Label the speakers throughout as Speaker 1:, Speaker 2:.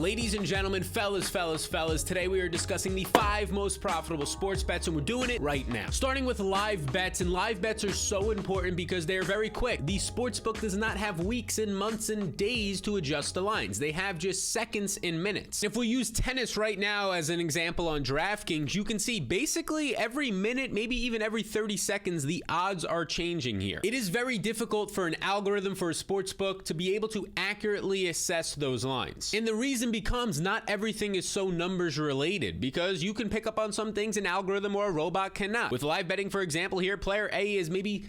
Speaker 1: Ladies and gentlemen, fellas, today we are discussing the 5 most profitable sports bets, and we're doing it right now. Starting with live bets, and live bets are so important because they're very quick. The sportsbook does not have weeks and months and days to adjust the lines. They have just seconds and minutes. If we use tennis right now as an example on DraftKings, you can see basically every minute, maybe even every 30 seconds, the odds are changing here. It is very difficult for an algorithm for a sportsbook to be able to accurately assess those lines. And the reason becomes not everything is so numbers related, because you can pick up on some things an algorithm or a robot cannot. With live betting, for example, here player A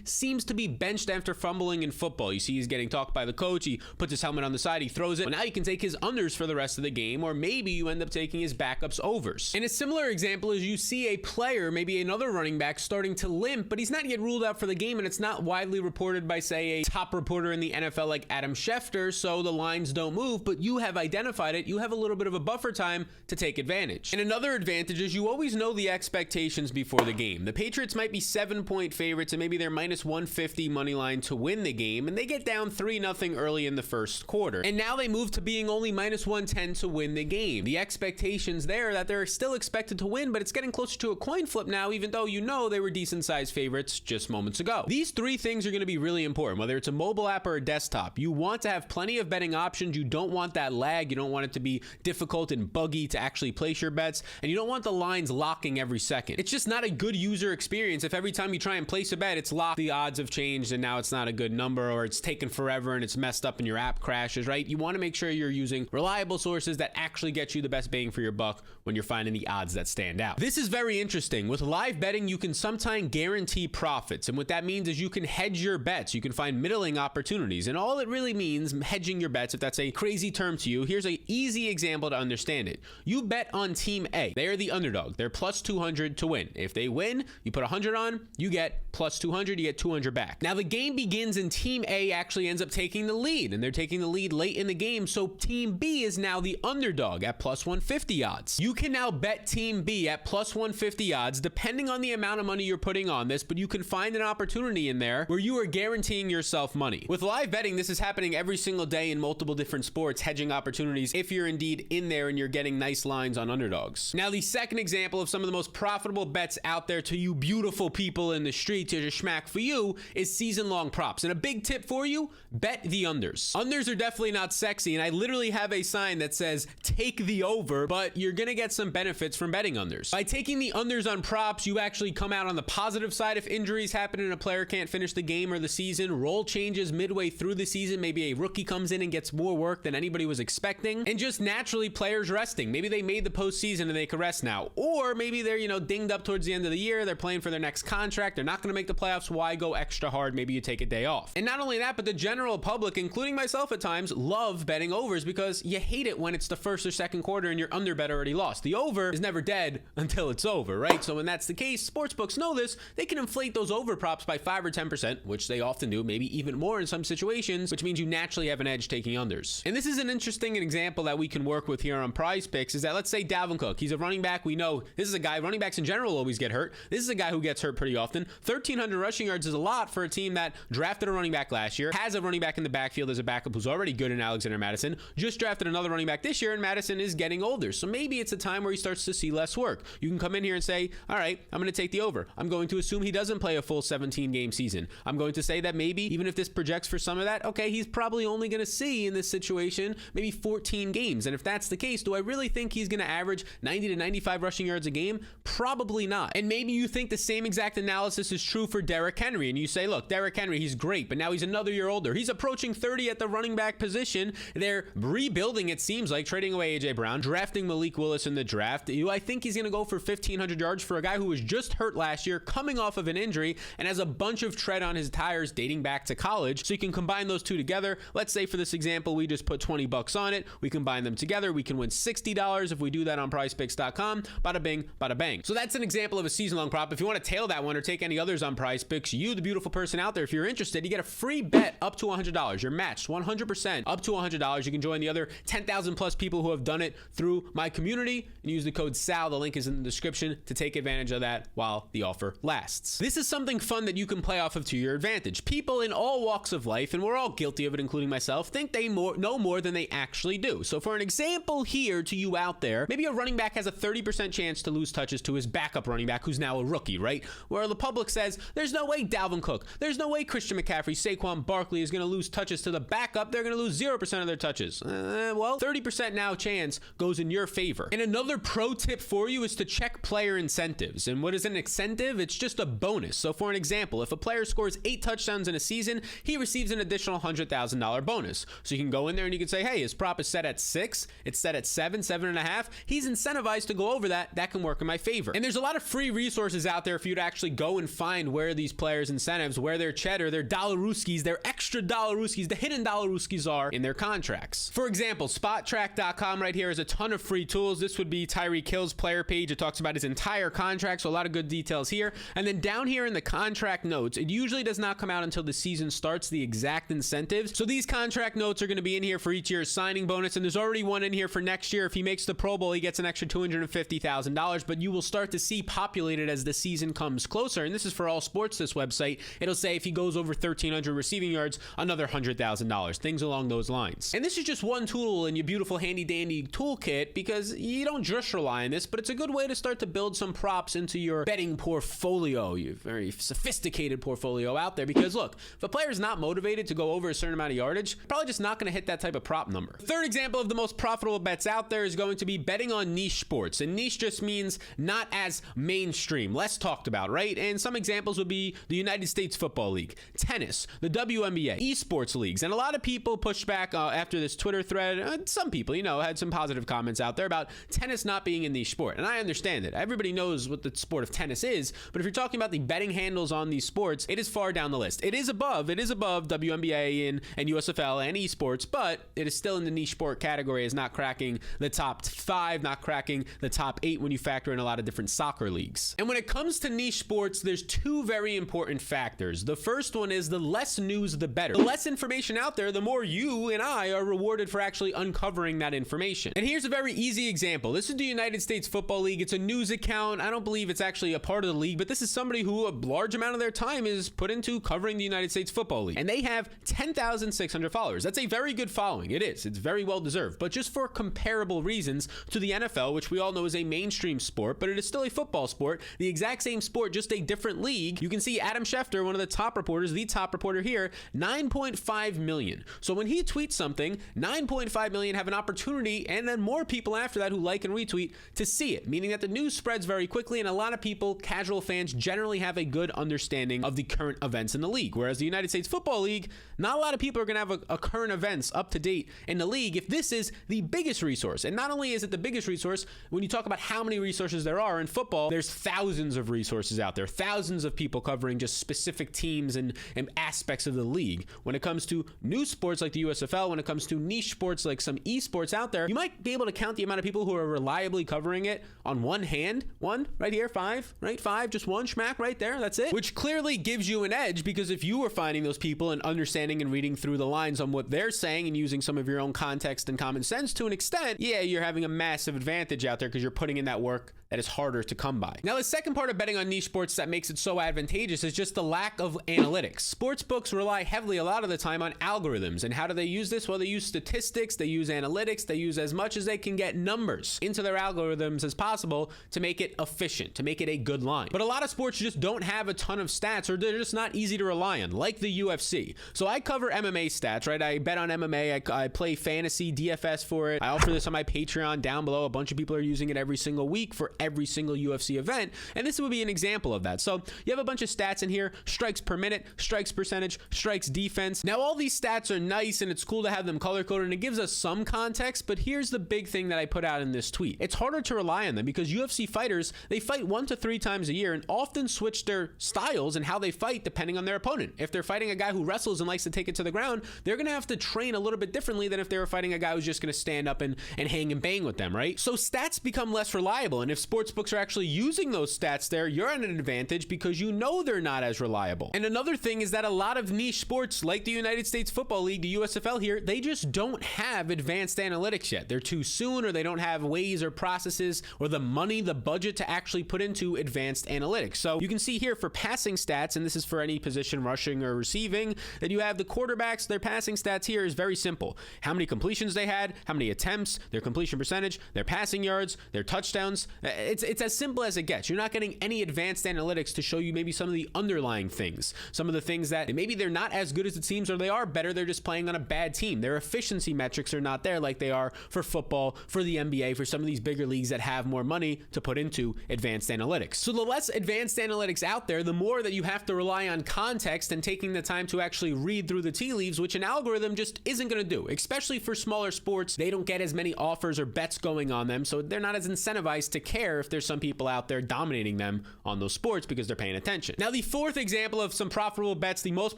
Speaker 1: seems to be benched after fumbling in football. You see he's getting talked by the coach, he puts his helmet on the side, he throws it. Well, now you can take his unders for the rest of the game, or maybe you end up taking his backups overs. And a similar example is you see a player, maybe another running back, starting to limp, but he's not yet ruled out for the game, and it's not widely reported by, say, a top reporter in the NFL like Adam Schefter, so the lines don't move, but you have identified it. You have a little bit of a buffer time to take advantage. And another advantage is you always know the expectations before the game. The Patriots might be 7-point favorites, and maybe they're minus 150 money line to win the game, and they get down 3-0 early in the first quarter. And now they move to being only minus 110 to win the game. The expectations there that they're still expected to win, but it's getting closer to a coin flip now, even though you know they were decent sized favorites just moments ago. These 3 things are going to be really important, whether it's a mobile app or a desktop. You want to have plenty of betting options. You don't want that lag. You don't want it to be difficult and buggy to actually place your bets, and you don't want the lines locking every second. It's just not a good user experience if every time you try and place a bet, it's locked, the odds have changed, and now it's not a good number, or it's taken forever and it's messed up and your app crashes, right? You want to make sure you're using reliable sources that actually get you the best bang for your buck when you're finding the odds that stand out. This is very interesting. With live betting, you can sometimes guarantee profits, and what that means is you can hedge your bets. You can find middling opportunities, and all it really means, hedging your bets, if that's a crazy term to you, here's an easy example to understand it. You bet on team A. They are the underdog. They're plus 200 to win. If they win, you put 100 on, you get plus 200, you get 200 back. Now the game begins and team A actually ends up taking the lead, and they're taking the lead late in the game, so team B is now the underdog at plus 150 odds. You can now bet team B at plus 150 odds depending on the amount of money you're putting on this, but you can find an opportunity in there where you are guaranteeing yourself money. With live betting, this is happening every single day in multiple different sports, hedging opportunities if you're indeed in there and you're getting nice lines on underdogs. Now the second example of some of the most profitable bets out there to you beautiful people in the streets, here's a schmack for you, is season-long props. And a big tip for you, bet the unders. Unders are definitely not sexy, and I literally have a sign that says take the over, but you're gonna get some benefits from betting unders. By taking the unders on props, you actually come out on the positive side if injuries happen and a player can't finish the game or the season, role changes midway through the season, maybe a rookie comes in and gets more work than anybody was expecting, and just naturally players resting. Maybe they made the postseason and they can rest now, or maybe they're dinged up towards the end of the year, they're playing for their next contract, they're not going to make the playoffs, why go extra hard? Maybe you take a day off. And not only that, but the general public, including myself at times, love betting overs because you hate it when it's the first or second quarter and your under bet already lost. The over is never dead until it's over, right? So when that's the case, sportsbooks know this, they can inflate those over props by 5 or 10%, which they often do, maybe even more in some situations, which means you naturally have an edge taking unders. And this is an interesting example that we can work with here on Prize Picks, is that let's say Dalvin Cook, he's a running back. We know this is a guy, running backs in general always get hurt. This is a guy who gets hurt pretty often. 1,300 rushing yards is a lot for a team that drafted a running back last year, has a running back in the backfield as a backup who's already good in Alexander Madison, just drafted another running back this year, and Madison is getting older. So maybe it's a time where he starts to see less work. You can come in here and say, all right, I'm going to take the over. I'm going to assume he doesn't play a full 17-game season. I'm going to say that maybe, even if this projects for some of that, okay, he's probably only going to see in this situation maybe 14 games. And if that's the case, do I really think he's going to average 90 to 95 rushing yards a game? Probably not. And maybe you think the same exact analysis is true for Derrick Henry, and you say, look, Derrick Henry, he's great, but now he's another year older. He's approaching 30 at the running back position. They're rebuilding, it seems like, trading away A.J. Brown, drafting Malik Willis in the draft. I think he's going to go for 1,500 yards for a guy who was just hurt last year, coming off of an injury, and has a bunch of tread on his tires dating back to college. So you can combine those two together. Let's say for this example, we just put 20 bucks on it. We combine them together. We can win $60 if we do that on prizepicks.com. Bada bing, bada bang. So that's an example of a season-long prop. If you want to tail that one or take any others on Prize Picks, you, the beautiful person out there, if you're interested, you get a free bet up to $100. You're matched 100% up to $100. You can join the other 10,000 plus people who have done it through my community and use the code SAL. The link is in the description to take advantage of that while the offer lasts. This is something fun that you can play off of to your advantage. People in all walks of life, and we're all guilty of it, including myself, think they know more than they actually do. So for an example here to you out there, maybe a running back has a 30% chance to lose touches to his backup running back who's now a rookie, right? Where the public says, there's no way Dalvin Cook, there's no way Christian McCaffrey, Saquon Barkley is going to lose touches to the backup. They're going to lose 0% of their touches. Well, 30% now chance goes in your favor. And another pro tip for you is to check player incentives. And what is an incentive? It's just a bonus. So for an example, if a player scores 8 touchdowns in a season, he receives an additional $100,000 bonus. So you can go in there and you can say, hey, his prop is set at 6, it's set at 7, 7.5. He's incentivized to go over that. That can work in my favor. And there's a lot of free resources out there for you to actually go and find where these players' incentives, where their cheddar, their dollaruskis, their extra dollaruskis, the hidden dollaruskis are in their contracts. For example, spottrack.com right here has a ton of free tools. This would be Tyreek Hill's player page. It talks about his entire contract, so a lot of good details here. And then down here in the contract notes, it usually does not come out until the season starts, the exact incentives. So these contract notes are going to be in here for each year's signing bonus, and there's already one in here for next year. If he makes the Pro Bowl, he gets an extra $250,000, but you will start to see populated as the season comes closer. And this is for all sports, this website. It'll say if he goes over 1,300 receiving yards, another $100,000, things along those lines. And this is just one tool in your beautiful handy dandy toolkit, because you don't just rely on this, but it's a good way to start to build some props into your betting portfolio, your very sophisticated portfolio out there. Because look, if a player is not motivated to go over a certain amount of yardage, probably just not going to hit that type of prop number. Third example of the most profitable bets out there is going to be betting on niche sports. And niche just means not as mainstream, less talked about, right? And some examples would be the United States Football League, tennis, the WNBA, esports leagues. And a lot of people pushed back after this Twitter thread. Some people, had some positive comments out there about tennis not being a niche sport. And I understand it. Everybody knows what the sport of tennis is. But if you're talking about the betting handles on these sports, it is far down the list. It is above WNBA and USFL and esports, but it is still in the niche sport category as not cracking the top 5, not cracking the top 8 when you factor in a lot of different soccer leagues. And when it comes to niche sports, there's 2 very important factors. The first one is the less news, the better. The less information out there, the more you and I are rewarded for actually uncovering that information. And here's a very easy example. This is the United States Football League. It's a news account. I don't believe it's actually a part of the league, but this is somebody who a large amount of their time is put into covering the United States Football League. And they have 10,600 followers. That's a very good following. It is. It's very well deserved. But just for comparable reasons to the NFL, which we all know is a mainstream sport, but it is still a football sport, the exact same sport, just a different league. You can see Adam Schefter, one of the top reporters, the top reporter here, 9.5 million. So when he tweets something, 9.5 million have an opportunity, and then more people after that who like and retweet to see it, meaning that the news spreads very quickly, and a lot of people, casual fans, generally have a good understanding of the current events in the league. Whereas the United States Football League, not a lot of people are going to have a current events up to date in the league if this is the biggest resource. And not only is it the biggest resource, when you talk about how many resources there are in football, there's thousands of resources out there, thousands of people covering just specific teams and aspects of the league. When it comes to new sports like the USFL, when it comes to niche sports like some esports out there, you might be able to count the amount of people who are reliably covering it on one hand. One right here, 5, right? 5, just one schmack right there. That's it. Which clearly gives you an edge, because if you were finding those people and understanding and reading through the lines on what they're saying and using some of your own context and common sense to an extent, yeah, you're having a massive advantage out there because you're putting in that work that is harder to come by. Now, the second part of betting on niche sports that makes it so advantageous is just the lack of analytics. Sports books rely heavily a lot of the time on algorithms. And how do they use this? Well, they use statistics, they use analytics, they use as much as they can get numbers into their algorithms as possible to make it efficient, to make it a good line. But a lot of sports just don't have a ton of stats, or they're just not easy to rely on, like the UFC. So I cover MMA stats, right? I bet on MMA. I play fantasy DFS for it. I offer this on my Patreon down below. A bunch of people are using it every single week for every single UFC event, and this would be an example of that. So you have a bunch of stats in here: strikes per minute, strikes percentage, strikes defense. Now, all these stats are nice, and it's cool to have them color-coded, and it gives us some context, but here's the big thing that I put out in this tweet. It's harder to rely on them because UFC fighters, they fight 1 to 3 times a year and often switch their styles and how they fight depending on their opponent. If they're fighting a guy who wrestles and likes to take it to the ground, they're going to have to train a little bit differently than if they were fighting a guy who's just going to stand up and hang and bang with them, right? So stats become less reliable, and if if sportsbooks are actually using those stats there, you're at an advantage because you know they're not as reliable. And another thing is that a lot of niche sports like the United States Football League, the USFL here, they just don't have advanced analytics yet. They're too soon, or they don't have ways or processes or the money, the budget to actually put into advanced analytics. So you can see here for passing stats, and this is for any position, rushing or receiving, that you have the quarterbacks. Their passing stats here is very simple. How many completions they had, how many attempts, their completion percentage, their passing yards, their touchdowns. It's as simple as it gets. You're not getting any advanced analytics to show you maybe some of the underlying things, some of the things that maybe they're not as good as it seems, or they are better, they're just playing on a bad team. Their efficiency metrics are not there like they are for football, for the NBA, for some of these bigger leagues that have more money to put into advanced analytics. So the less advanced analytics out there, the more that you have to rely on context and taking the time to actually read through the tea leaves, which an algorithm just isn't going to do. Especially for smaller sports, they don't get as many offers or bets going on them, so they're not as incentivized to care if there's some people out there dominating them on those sports because they're paying attention. Now, the fourth example of some profitable bets, the most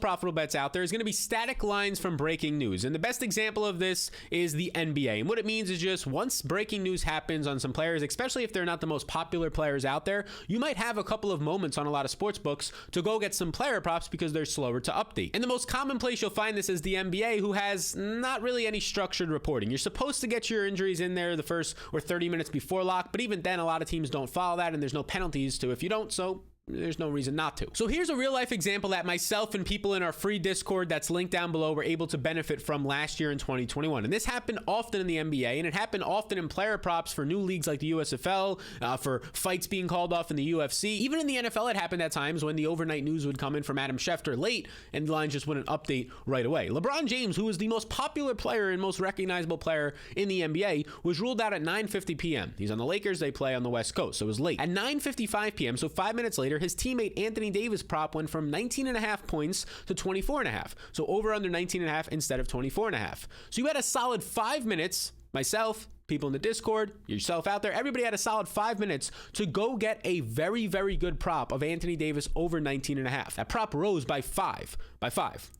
Speaker 1: profitable bets out there, is going to be static lines from breaking news. And the best example of this is the NBA. And what it means is just once breaking news happens on some players, especially if they're not the most popular players out there, you might have a couple of moments on a lot of sports books to go get some player props because they're slower to update. And the most common place you'll find this is the NBA, who has not really any structured reporting. You're supposed to get your injuries in there the first or 30 minutes before lock, but even then, a lot of teams don't follow that, and there's no penalties to if you don't, so there's no reason not to. So here's a real life example that myself and people in our free Discord that's linked down below were able to benefit from last year in 2021. And this happened often in the NBA, and it happened often in player props for new leagues like the USFL, for fights being called off in the UFC. Even in the NFL, it happened at times when the overnight news would come in from Adam Schefter late and the lines just wouldn't update right away. LeBron James, who is the most popular player and most recognizable player in the NBA, was ruled out at 9:50 p.m. He's on the Lakers. They play on the West Coast, so it was late. At 9:55 p.m., so 5 minutes later, his teammate Anthony Davis prop went from 19.5 points to 24.5. So over under 19.5 instead of 24.5. So you had a solid 5 minutes, myself, people in the Discord, yourself out there, everybody had a solid 5 minutes to go get a very, very good prop of Anthony Davis over 19.5. That prop rose by five.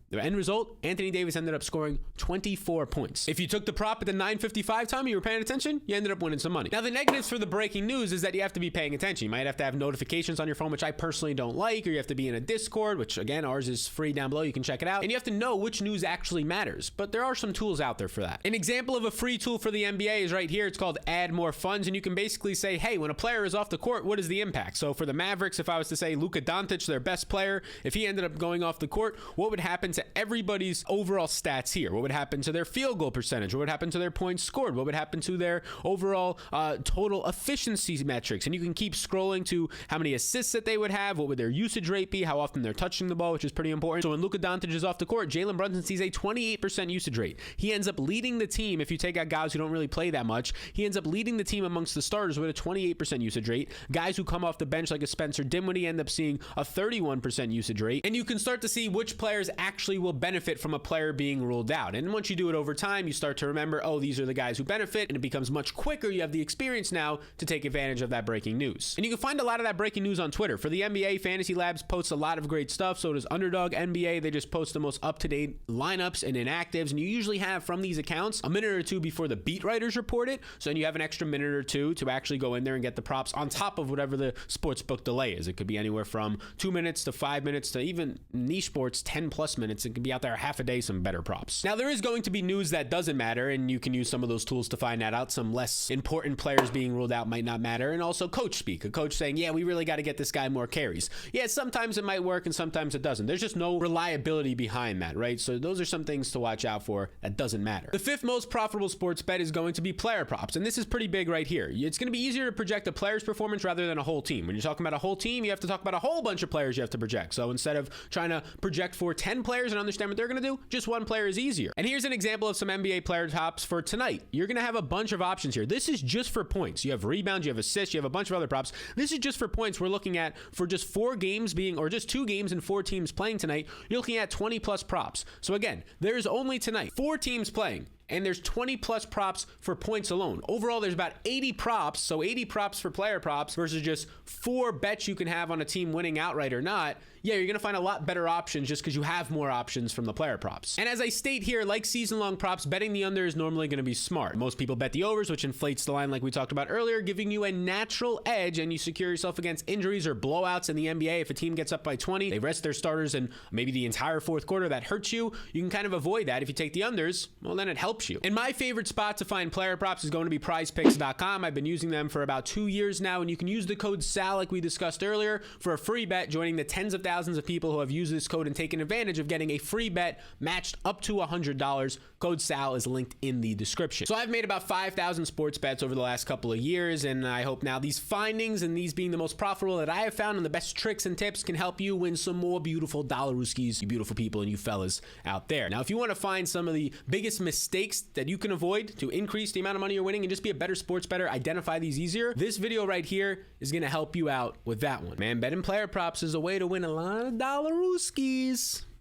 Speaker 1: The end result, Anthony Davis ended up scoring 24 points. If you took the prop at the 9:55 time and you were paying attention, you ended up winning some money. Now, the negatives for the breaking news is that you have to be paying attention. You might have to have notifications on your phone, which I personally don't like, or you have to be in a Discord, which again, ours is free down below. You can check it out. And you have to know which news actually matters. But there are some tools out there for that. An example of a free tool for the NBA is right here. It's called Add More Funds. And you can basically say, hey, when a player is off the court, what is the impact? So for the Mavericks, if I was to say Luka Doncic, their best player, if he ended up going off the court, what would happen to everybody's overall stats here? What would happen to their field goal percentage? What would happen to their points scored? What would happen to their overall total efficiency metrics? And you can keep scrolling to how many assists that they would have, what would their usage rate be, how often they're touching the ball, which is pretty important. So when Luka Doncic is off the court, Jalen Brunson sees a 28% usage rate. He ends up leading the team. If you take out guys who don't really play that much, he ends up leading the team amongst the starters with a 28% usage rate. Guys who come off the bench like a Spencer Dinwiddie end up seeing a 31% usage rate. And you can start to see which players actually will benefit from a player being ruled out. And once you do it over time, you start to remember, oh, these are the guys who benefit, and it becomes much quicker. You have the experience now to take advantage of that breaking news. And you can find a lot of that breaking news on Twitter. For the NBA, Fantasy Labs posts a lot of great stuff. So does Underdog NBA. They just post the most up-to-date lineups and inactives. And you usually have from these accounts a minute or two before the beat writers report it. So then you have an extra minute or two to actually go in there and get the props on top of whatever the sportsbook delay is. It could be anywhere from 2 minutes to 5 minutes to even niche sports 10 plus minutes. It could be out there a half a day, some better props. Now, there is going to be news that doesn't matter, and you can use some of those tools to find that out. Some less important players being ruled out might not matter. And also coach speak, a coach saying, yeah, we really got to get this guy more carries. Yeah, sometimes it might work and sometimes it doesn't. There's just no reliability behind that, right? So those are some things to watch out for that doesn't matter. The fifth most profitable sports bet is going to be player props. And this is pretty big right here. It's going to be easier to project a player's performance rather than a whole team. When you're talking about a whole team, you have to talk about a whole bunch of players you have to project. So instead of trying to project for 10 players and understand what they're going to do, just one player is easier. And here's an example of some NBA player props for tonight. You're going to have a bunch of options here. This is just for points. You have rebounds, you have assists, you have a bunch of other props. This is just for points. We're looking at for just 4 games being, or just 2 games and 4 teams playing tonight, you're looking at 20 plus props. So again, there's only tonight 4 teams playing. and there's 20 plus props for points alone. Overall, there's about 80 props, so 80 props for player props versus just 4 bets you can have on a team winning outright or not. Yeah, you're gonna find a lot better options just because you have more options from the player props. And as I state here, like season-long props, betting the under is normally gonna be smart. Most people bet the overs, which inflates the line like we talked about earlier, giving you a natural edge, and you secure yourself against injuries or blowouts in the NBA. If a team gets up by 20, they rest their starters and maybe the entire fourth quarter, that hurts you. You can kind of avoid that. If you take the unders, well, then it helps you. And my favorite spot to find player props is going to be prizepicks.com. I've been using them for about 2 years now, and you can use the code SAL like we discussed earlier for a free bet, joining the tens of thousands of people who have used this code and taken advantage of getting a free bet matched up to $100. Code SAL is linked in the description. So I've made about 5,000 sports bets over the last couple of years, and I hope now these findings and these being the most profitable that I have found and the best tricks and tips can help you win some more beautiful dollarooskies, you beautiful people and you fellas out there. Now, if you want to find some of the biggest mistakes that you can avoid to increase the amount of money you're winning and just be a better sports bettor, identify these easier, this video right here is going to help you out with that one. Man, betting player props is a way to win a lot of dollarooskies.